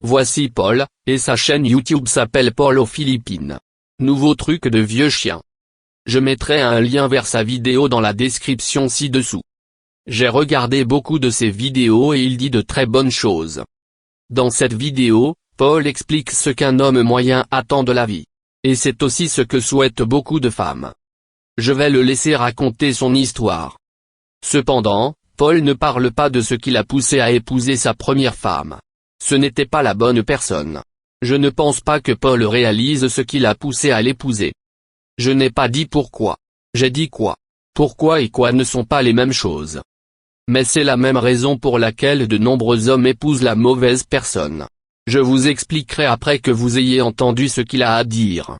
Voici Paul, et sa chaîne YouTube s'appelle Paul aux Philippines. Nouveau truc de vieux chien. Je mettrai un lien vers sa vidéo dans la description ci-dessous. J'ai regardé beaucoup de ses vidéos et il dit de très bonnes choses. Dans cette vidéo, Paul explique ce qu'un homme moyen attend de la vie. Et c'est aussi ce que souhaitent beaucoup de femmes. Je vais le laisser raconter son histoire. Cependant, Paul ne parle pas de ce qui l'a poussé à épouser sa première femme. Ce n'était pas la bonne personne. Je ne pense pas que Paul réalise ce qui l'a poussé à l'épouser. Je n'ai pas dit pourquoi. J'ai dit quoi. Pourquoi et quoi ne sont pas les mêmes choses. Mais c'est la même raison pour laquelle de nombreux hommes épousent la mauvaise personne. Je vous expliquerai après que vous ayez entendu ce qu'il a à dire.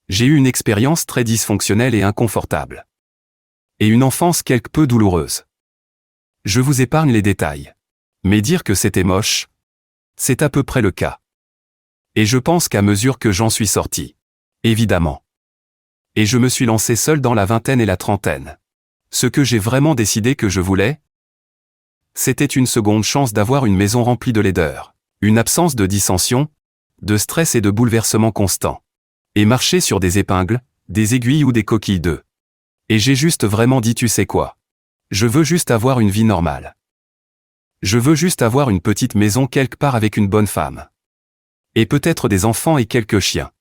J'ai eu une expérience très dysfonctionnelle et inconfortable. Et une enfance quelque peu douloureuse. Je vous épargne les détails. Mais dire que c'était moche, c'est à peu près le cas. Et je pense qu'à mesure que j'en suis sorti, évidemment. Et je me suis lancé seul dans la vingtaine et la trentaine. Ce que j'ai vraiment décidé que je voulais, c'était une seconde chance d'avoir une maison remplie de laideur, une absence de dissension, de stress et de bouleversements constants. Et marcher sur des épingles, des aiguilles ou des coquilles d'œufs. Et j'ai juste vraiment dit tu sais quoi. Je veux juste avoir une vie normale. Je veux juste avoir une petite maison quelque part avec une bonne femme. Et peut-être des enfants et quelques chiens.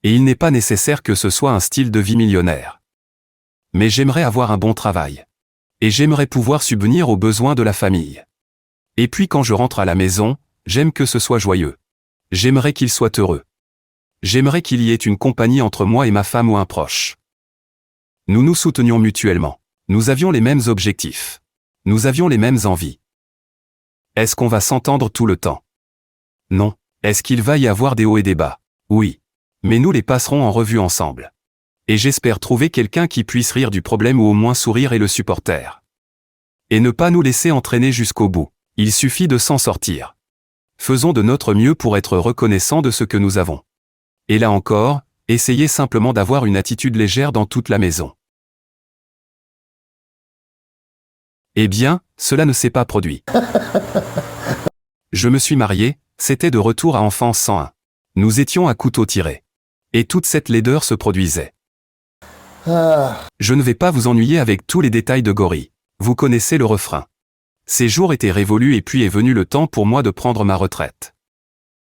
Et il n'est pas nécessaire que ce soit un style de vie millionnaire. Mais j'aimerais avoir un bon travail. Et j'aimerais pouvoir subvenir aux besoins de la famille. Et puis quand je rentre à la maison, j'aime que ce soit joyeux. J'aimerais qu'il soit heureux. J'aimerais qu'il y ait une compagnie entre moi et ma femme ou un proche. Nous nous soutenions mutuellement. Nous avions les mêmes objectifs. Nous avions les mêmes envies. Est-ce qu'on va s'entendre tout le temps? Non. Est-ce qu'il va y avoir des hauts et des bas? Oui. Mais nous les passerons en revue ensemble. Et j'espère trouver quelqu'un qui puisse rire du problème ou au moins sourire et le supporter. Et ne pas nous laisser entraîner jusqu'au bout. Il suffit de s'en sortir. Faisons de notre mieux pour être reconnaissants de ce que nous avons. Et là encore, essayez simplement d'avoir une attitude légère dans toute la maison. Eh bien, cela ne s'est pas produit. Je me suis marié, c'était de retour à enfance 101. Nous étions à couteau tiré. Et toute cette laideur se produisait. Je ne vais pas vous ennuyer avec tous les détails de Gorille. Vous connaissez le refrain. Ces jours étaient révolus et puis est venu le temps pour moi de prendre ma retraite.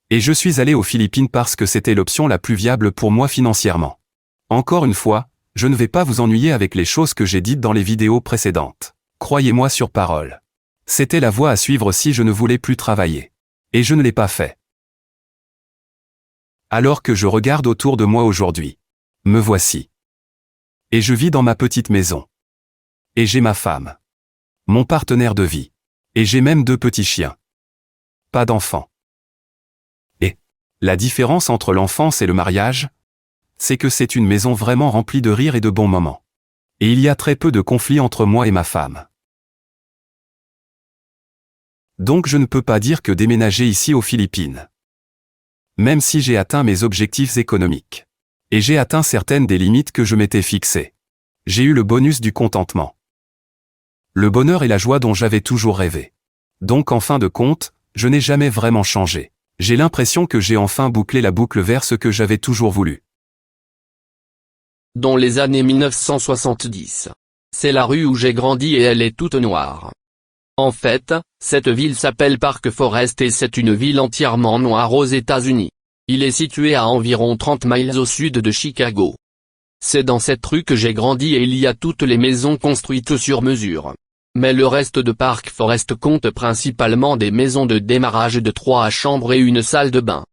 Et je suis allé aux Philippines parce que c'était l'option la plus viable pour moi financièrement. Encore une fois, je ne vais pas vous ennuyer avec les choses que j'ai dites dans les vidéos précédentes. Croyez-moi sur parole. C'était la voie à suivre si je ne voulais plus travailler. Et je ne l'ai pas fait. Alors que je regarde autour de moi aujourd'hui. Me voici. Et je vis dans ma petite maison. Et j'ai ma femme. Mon partenaire de vie. Et j'ai même 2 petits chiens. Pas d'enfants. Et la différence entre l'enfance et le mariage, c'est que c'est une maison vraiment remplie de rire et de bons moments. Et il y a très peu de conflits entre moi et ma femme. Donc je ne peux pas dire que déménager ici aux Philippines. Même si j'ai atteint mes objectifs économiques. Et j'ai atteint certaines des limites que je m'étais fixées. J'ai eu le bonus du contentement. Le bonheur et la joie dont j'avais toujours rêvé. Donc en fin de compte, je n'ai jamais vraiment changé. J'ai l'impression que j'ai enfin bouclé la boucle vers ce que j'avais toujours voulu. Dans les années 1970. C'est la rue où j'ai grandi et elle est toute noire. En fait, cette ville s'appelle Park Forest et c'est une ville entièrement noire aux États-Unis. Il est situé à environ 30 miles au sud de Chicago. C'est dans cette rue que j'ai grandi et il y a toutes les maisons construites sur mesure. Mais le reste de Park Forest compte principalement des maisons de démarrage de 3 chambres et une salle de bain.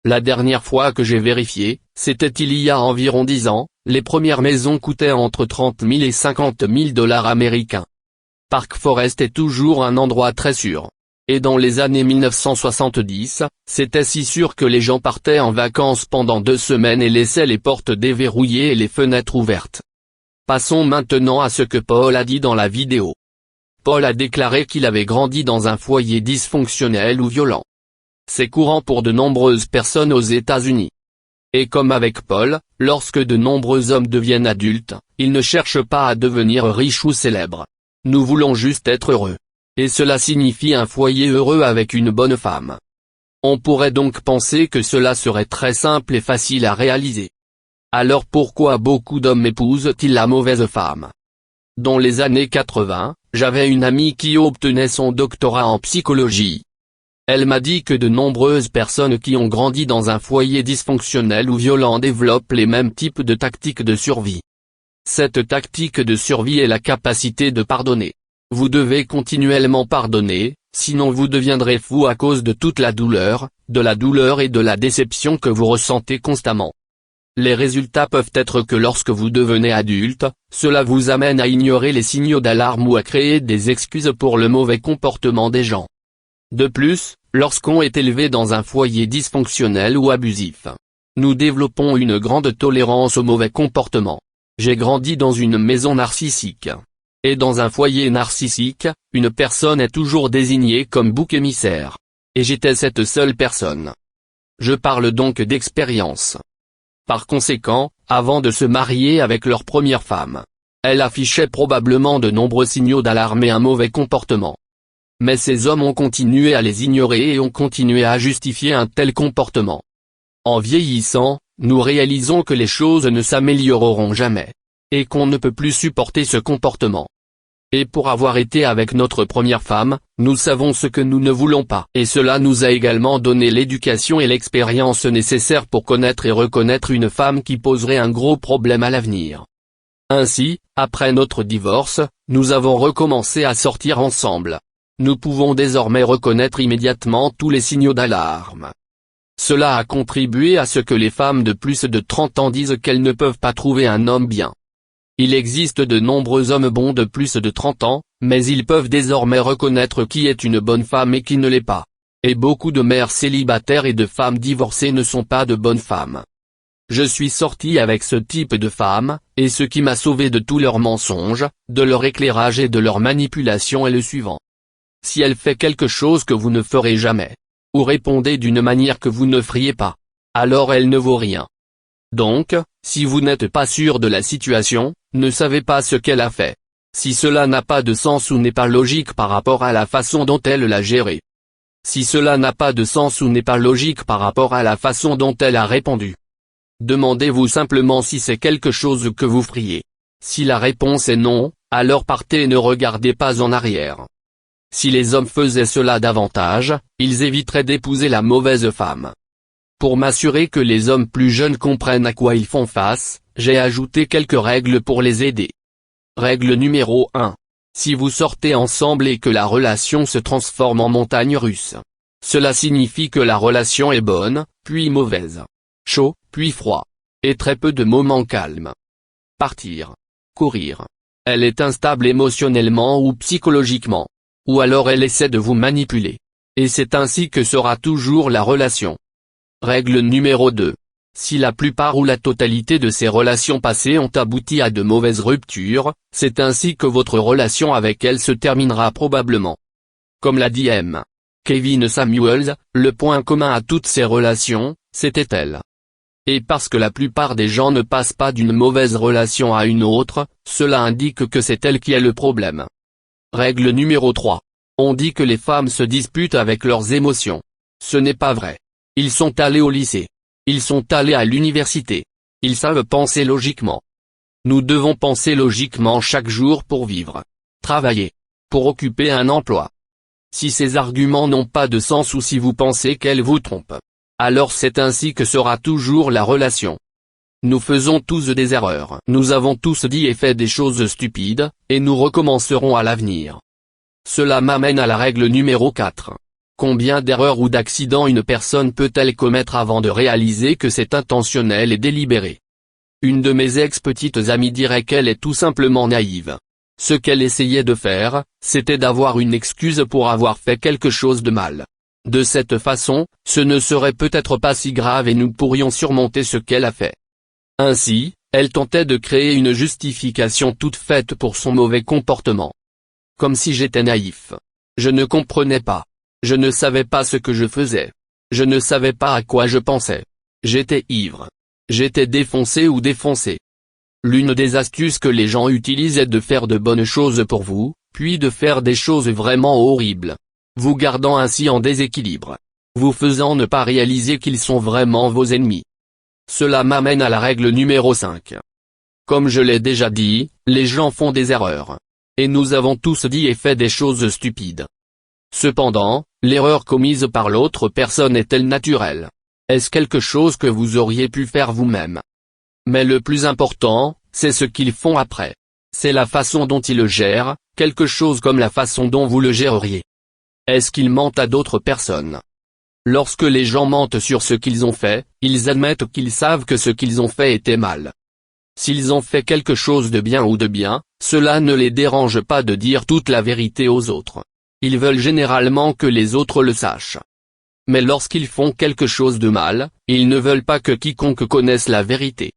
La dernière fois que j'ai vérifié, c'était il y a environ 10 ans, les premières maisons coûtaient entre 30 000 et 50 000 $ américains. Park Forest est toujours un endroit très sûr. Et dans les années 1970, c'était si sûr que les gens partaient en vacances pendant 2 semaines et laissaient les portes déverrouillées et les fenêtres ouvertes. Passons maintenant à ce que Paul a dit dans la vidéo. Paul a déclaré qu'il avait grandi dans un foyer dysfonctionnel ou violent. C'est courant pour de nombreuses personnes aux États-Unis. Et comme avec Paul, lorsque de nombreux hommes deviennent adultes, ils ne cherchent pas à devenir riches ou célèbres. Nous voulons juste être heureux. et cela signifie un foyer heureux avec une bonne femme. On pourrait donc penser que cela serait très simple et facile à réaliser. Alors pourquoi beaucoup d'hommes épousent-ils la mauvaise femme? Dans les années 80, j'avais une amie qui obtenait son doctorat en psychologie. Elle m'a dit que de nombreuses personnes qui ont grandi dans un foyer dysfonctionnel ou violent développent les mêmes types de tactiques de survie. Cette tactique de survie est la capacité de pardonner. Vous devez continuellement pardonner, sinon vous deviendrez fou à cause de toute la douleur et de la déception que vous ressentez constamment. Les résultats peuvent être que lorsque vous devenez adulte, cela vous amène à ignorer les signaux d'alarme ou à créer des excuses pour le mauvais comportement des gens. De plus, lorsqu'on est élevé dans un foyer dysfonctionnel ou abusif, nous développons une grande tolérance au mauvais comportement. J'ai grandi dans une maison narcissique. Et dans un foyer narcissique, une personne est toujours désignée comme bouc émissaire. Et j'étais cette seule personne. Je parle donc d'expérience. Par conséquent, avant de se marier avec leur première femme, elle affichait probablement de nombreux signaux d'alarme et un mauvais comportement. Mais ces hommes ont continué à les ignorer et ont continué à justifier un tel comportement. En vieillissant, nous réalisons que les choses ne s'amélioreront jamais. Et qu'on ne peut plus supporter ce comportement. Et pour avoir été avec notre première femme, nous savons ce que nous ne voulons pas. Et cela nous a également donné l'éducation et l'expérience nécessaires pour connaître et reconnaître une femme qui poserait un gros problème à l'avenir. Ainsi, après notre divorce, nous avons recommencé à sortir ensemble. Nous pouvons désormais reconnaître immédiatement tous les signaux d'alarme. Cela a contribué à ce que les femmes de plus de 30 ans disent qu'elles ne peuvent pas trouver un homme bien. Il existe de nombreux hommes bons de plus de 30 ans, mais ils peuvent désormais reconnaître qui est une bonne femme et qui ne l'est pas. Et beaucoup de mères célibataires et de femmes divorcées ne sont pas de bonnes femmes. Je suis sorti avec ce type de femmes, et ce qui m'a sauvé de tous leurs mensonges, de leur éclairage et de leur manipulation est le suivant. Si elle fait quelque chose que vous ne ferez jamais, ou répondez d'une manière que vous ne feriez pas, alors elle ne vaut rien. Donc, si vous n'êtes pas sûr de la situation, ne savez pas ce qu'elle a fait. Si cela n'a pas de sens ou n'est pas logique par rapport à la façon dont elle l'a géré. Si cela n'a pas de sens ou n'est pas logique par rapport à la façon dont elle a répondu. Demandez-vous simplement si c'est quelque chose que vous feriez. Si la réponse est non, alors partez et ne regardez pas en arrière. Si les hommes faisaient cela davantage, ils éviteraient d'épouser la mauvaise femme. Pour m'assurer que les hommes plus jeunes comprennent à quoi ils font face, j'ai ajouté quelques règles pour les aider. Règle numéro 1. Si vous sortez ensemble et que la relation se transforme en montagne russe, cela signifie que la relation est bonne, puis mauvaise. Chaud, puis froid. Et très peu de moments calmes. Partir. Courir. Elle est instable émotionnellement ou psychologiquement. Ou alors elle essaie de vous manipuler. Et c'est ainsi que sera toujours la relation. Règle numéro 2. Si la plupart ou la totalité de ces relations passées ont abouti à de mauvaises ruptures, c'est ainsi que votre relation avec elle se terminera probablement. Comme l'a dit M. Kevin Samuels, le point commun à toutes ces relations, c'était elle. Et parce que la plupart des gens ne passent pas d'une mauvaise relation à une autre, cela indique que c'est elle qui est le problème. Règle numéro 3. On dit que les femmes se disputent avec leurs émotions. Ce n'est pas vrai. Ils sont allés au lycée. Ils sont allés à l'université. Ils savent penser logiquement. Nous devons penser logiquement chaque jour pour vivre. Travailler. Pour occuper un emploi. Si ces arguments n'ont pas de sens ou si vous pensez qu'elles vous trompent, alors c'est ainsi que sera toujours la relation. Nous faisons tous des erreurs. Nous avons tous dit et fait des choses stupides, et nous recommencerons à l'avenir. Cela m'amène à la règle numéro 4. Combien d'erreurs ou d'accidents une personne peut-elle commettre avant de réaliser que c'est intentionnel et délibéré? Une de mes ex-petites amies dirait qu'elle est tout simplement naïve. Ce qu'elle essayait de faire, c'était d'avoir une excuse pour avoir fait quelque chose de mal. De cette façon, ce ne serait peut-être pas si grave et nous pourrions surmonter ce qu'elle a fait. Ainsi, elle tentait de créer une justification toute faite pour son mauvais comportement. Comme si j'étais naïf. Je ne comprenais pas. Je ne savais pas ce que je faisais. Je ne savais pas à quoi je pensais. J'étais ivre. J'étais défoncé ou défoncé. L'une des astuces que les gens utilisent est de faire de bonnes choses pour vous, puis de faire des choses vraiment horribles, vous gardant ainsi en déséquilibre, vous faisant ne pas réaliser qu'ils sont vraiment vos ennemis. Cela m'amène à la règle numéro 5. Comme je l'ai déjà dit, les gens font des erreurs. Et nous avons tous dit et fait des choses stupides. Cependant, l'erreur commise par l'autre personne est-elle naturelle? Est-ce quelque chose que vous auriez pu faire vous-même? Mais le plus important, c'est ce qu'ils font après. C'est la façon dont ils le gèrent, quelque chose comme la façon dont vous le géreriez. Est-ce qu'ils mentent à d'autres personnes? Lorsque les gens mentent sur ce qu'ils ont fait, ils admettent qu'ils savent que ce qu'ils ont fait était mal. S'ils ont fait quelque chose de bien ou de bien, cela ne les dérange pas de dire toute la vérité aux autres. Ils veulent généralement que les autres le sachent. Mais lorsqu'ils font quelque chose de mal, ils ne veulent pas que quiconque connaisse la vérité.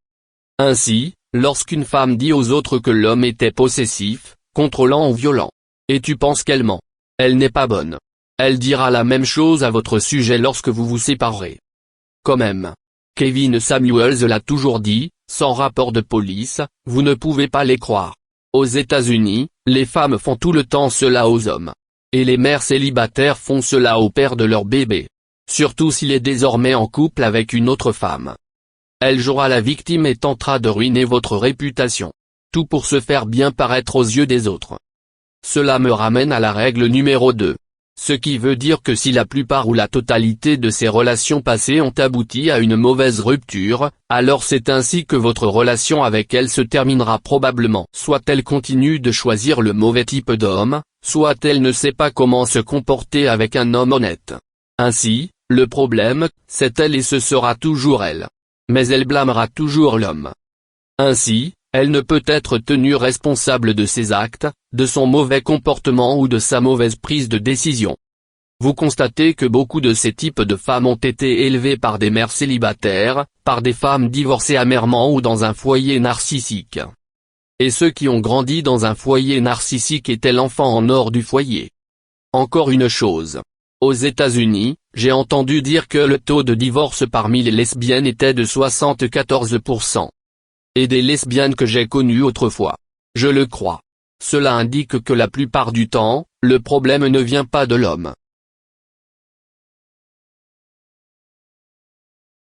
Ainsi, lorsqu'une femme dit aux autres que l'homme était possessif, contrôlant ou violent, et tu penses qu'elle ment, elle n'est pas bonne. Elle dira la même chose à votre sujet lorsque vous vous séparerez. Quand même. Kevin Samuels l'a toujours dit, sans rapport de police, vous ne pouvez pas les croire. Aux États-Unis, les femmes font tout le temps cela aux hommes. Et les mères célibataires font cela au père de leur bébé. Surtout s'il est désormais en couple avec une autre femme. Elle jouera la victime et tentera de ruiner votre réputation. Tout pour se faire bien paraître aux yeux des autres. Cela me ramène à la règle numéro 2. Ce qui veut dire que si la plupart ou la totalité de ces relations passées ont abouti à une mauvaise rupture, alors c'est ainsi que votre relation avec elle se terminera probablement. Soit elle continue de choisir le mauvais type d'homme, soit elle ne sait pas comment se comporter avec un homme honnête. Ainsi, le problème, c'est elle et ce sera toujours elle. Mais elle blâmera toujours l'homme. Ainsi, elle ne peut être tenue responsable de ses actes, de son mauvais comportement ou de sa mauvaise prise de décision. Vous constatez que beaucoup de ces types de femmes ont été élevées par des mères célibataires, par des femmes divorcées amèrement ou dans un foyer narcissique. Et ceux qui ont grandi dans un foyer narcissique étaient l'enfant en or du foyer. Encore une chose. Aux États-Unis, j'ai entendu dire que le taux de divorce parmi les lesbiennes était de 74%. Et des lesbiennes que j'ai connues autrefois. Je le crois. Cela indique que la plupart du temps, le problème ne vient pas de l'homme.